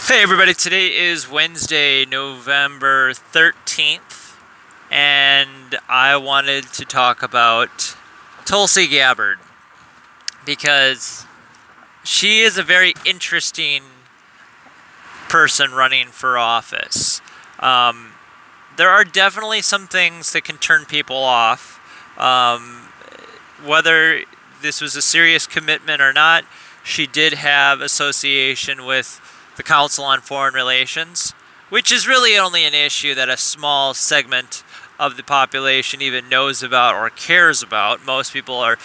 Hey everybody, today is Wednesday, November 13th, and I wanted to talk about Tulsi Gabbard because she is a very interesting person running for office. Um, there are definitely some things that can turn people off, whether this was a serious commitment or not. She did have association with the Council on Foreign Relations, which is really only an issue that a small segment of the population even knows about or cares about. Most people are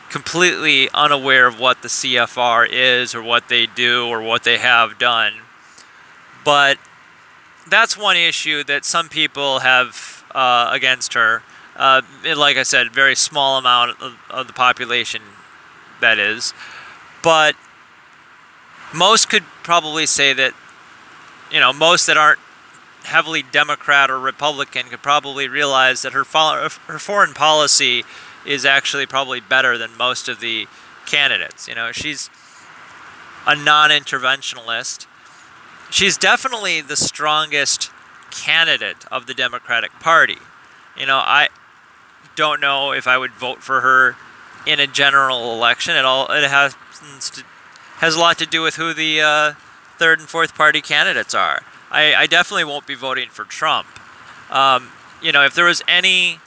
completely unaware of what the CFR is or what they do or what they have done. But that's one issue that some people have against her. Like I said, very small amount of the population, that is. But most could probably say that, most that aren't heavily Democrat or Republican could probably realize that her foreign policy is actually probably better than most of the candidates. She's a non-interventionalist. She's definitely the strongest candidate of the Democratic Party. I don't know if I would vote for her in a general election at all. It has a lot to do with who the third and fourth party candidates are. I definitely won't be voting for Trump. If there was any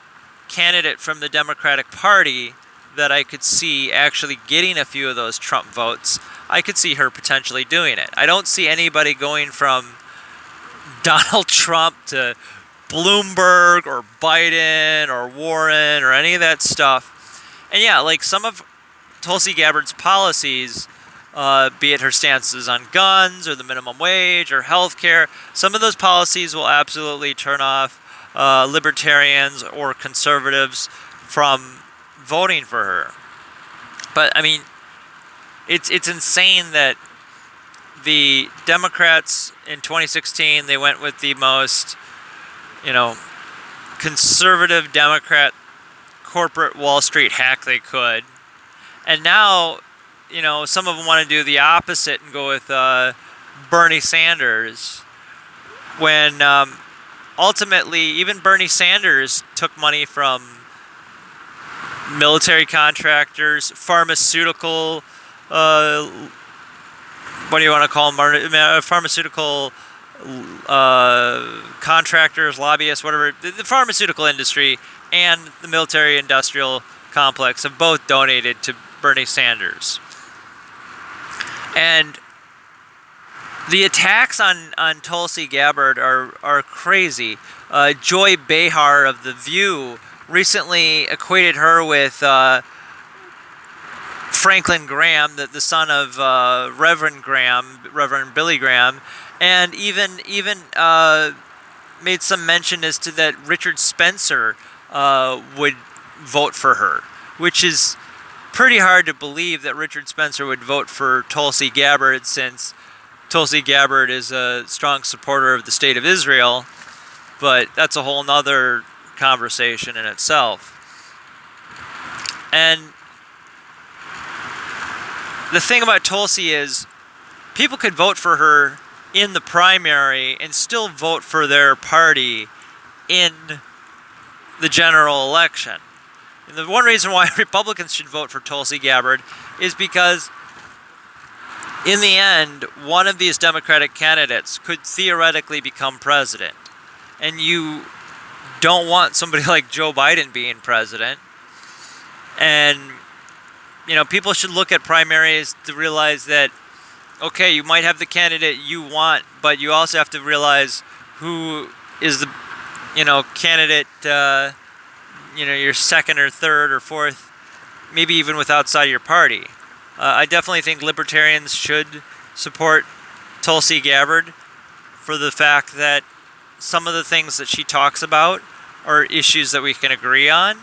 candidate from the Democratic Party that I could see actually getting a few of those Trump votes, I could see her potentially doing it. I don't see anybody going from Donald Trump to Bloomberg or Biden or Warren or any of that stuff. And yeah, like some of Tulsi Gabbard's policies, be it her stances on guns or the minimum wage or healthcare, some of those policies will absolutely turn off libertarians or conservatives from voting for her. But I mean, it's insane that the Democrats in 2016, they went with the most, conservative Democrat corporate Wall Street hack they could. And now, some of them want to do the opposite and go with Bernie Sanders, when ultimately even Bernie Sanders took money from military contractors, pharmaceutical, what do you want to call them, pharmaceutical contractors, lobbyists, whatever. The pharmaceutical industry and the military industrial complex have both donated to Bernie Sanders. And the attacks on Tulsi Gabbard are crazy. Joy Behar of The View recently equated her with Franklin Graham, the son of Reverend Billy Graham, and even made some mention as to that Richard Spencer would vote for her, which is pretty hard to believe that Richard Spencer would vote for Tulsi Gabbard, since Tulsi Gabbard is a strong supporter of the State of Israel, but that's a whole nother conversation in itself. And the thing about Tulsi is people could vote for her in the primary and still vote for their party in the general election. And the one reason why Republicans should vote for Tulsi Gabbard is because in the end, one of these Democratic candidates could theoretically become president. And you don't want somebody like Joe Biden being president. And, people should look at primaries to realize that, okay, you might have the candidate you want, but you also have to realize who is the, candidate, your second or third or fourth, maybe even with outside your party. I definitely think libertarians should support Tulsi Gabbard for the fact that some of the things that she talks about are issues that we can agree on.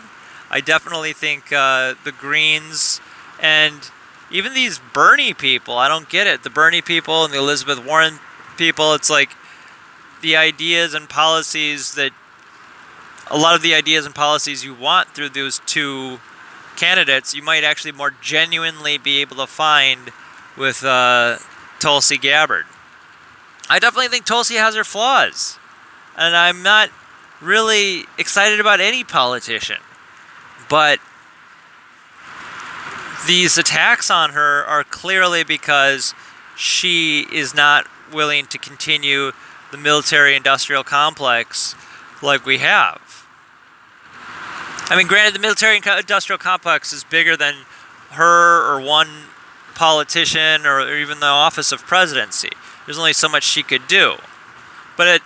I definitely think the Greens and even these Bernie people, I don't get it. The Bernie people and the Elizabeth Warren people, it's like the ideas and policies that, a lot of the ideas and policies you want through those two candidates, you might actually more genuinely be able to find with Tulsi Gabbard. I definitely think Tulsi has her flaws. And I'm not really excited about any politician. But these attacks on her are clearly because she is not willing to continue the military-industrial complex like we have. I mean, granted, the military-industrial complex is bigger than her or one politician or even the office of presidency. There's only so much she could do. But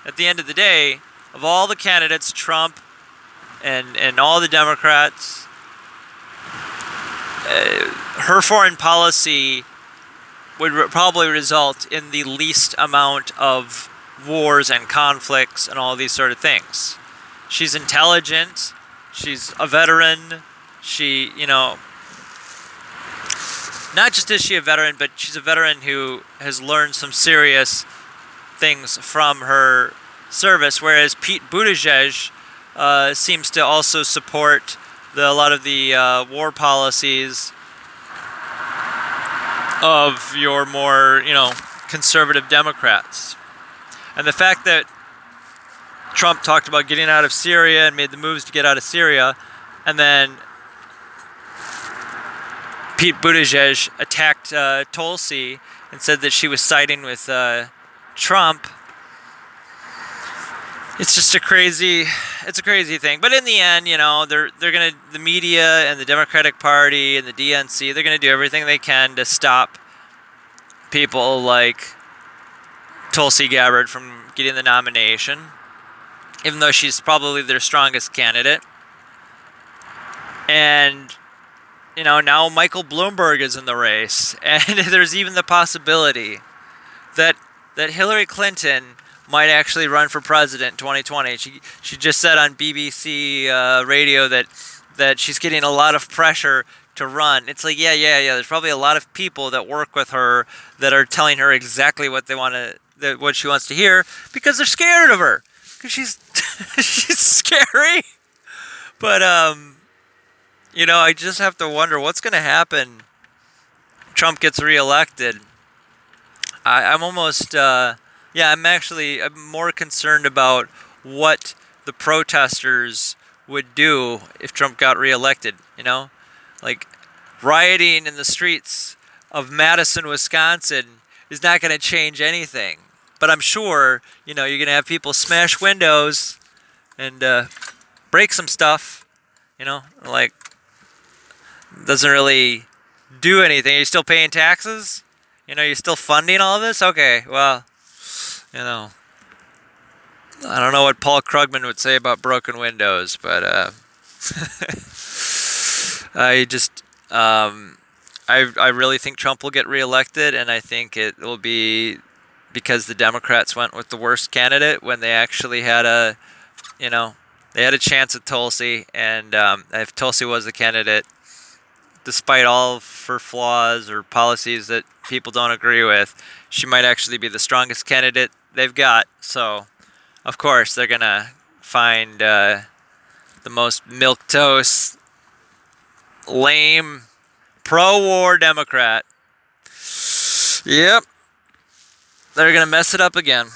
at the end of the day, of all the candidates, Trump and all the Democrats, her foreign policy would probably result in the least amount of wars and conflicts and all these sort of things. She's intelligent. She's a veteran. She, not just is she a veteran, but she's a veteran who has learned some serious things from her service, whereas Pete Buttigieg seems to also support a lot of the war policies of your more, conservative Democrats. And the fact that Trump talked about getting out of Syria and made the moves to get out of Syria, and then Pete Buttigieg attacked Tulsi and said that she was siding with Trump. It's just a crazy thing. But in the end, the media and the Democratic Party and the DNC, they're gonna do everything they can to stop people like Tulsi Gabbard from getting the nomination, even though she's probably their strongest candidate. And now Michael Bloomberg is in the race, and there's even the possibility that Hillary Clinton might actually run for president in 2020. She just said on BBC radio that she's getting a lot of pressure to run. It's like, yeah. There's probably a lot of people that work with her that are telling her exactly what what she wants to hear, because they're scared of her, because she's she's scary. But I just have to wonder what's going to happen. Trump gets reelected. I'm almost. I'm more concerned about what the protesters would do if Trump got reelected, Like, rioting in the streets of Madison, Wisconsin is not going to change anything. But I'm sure, you're going to have people smash windows and break some stuff, doesn't really do anything. Are you still paying taxes? You're still funding all this? Okay, well, I don't know what Paul Krugman would say about broken windows, but I really think Trump will get reelected, and I think it will be because the Democrats went with the worst candidate when they actually had a chance at Tulsi, and if Tulsi was the candidate, despite all of her flaws or policies that people don't agree with, she might actually be the strongest candidate they've got. So, of course, they're going to find the most milquetoast, lame, pro-war Democrat. Yep. They're going to mess it up again.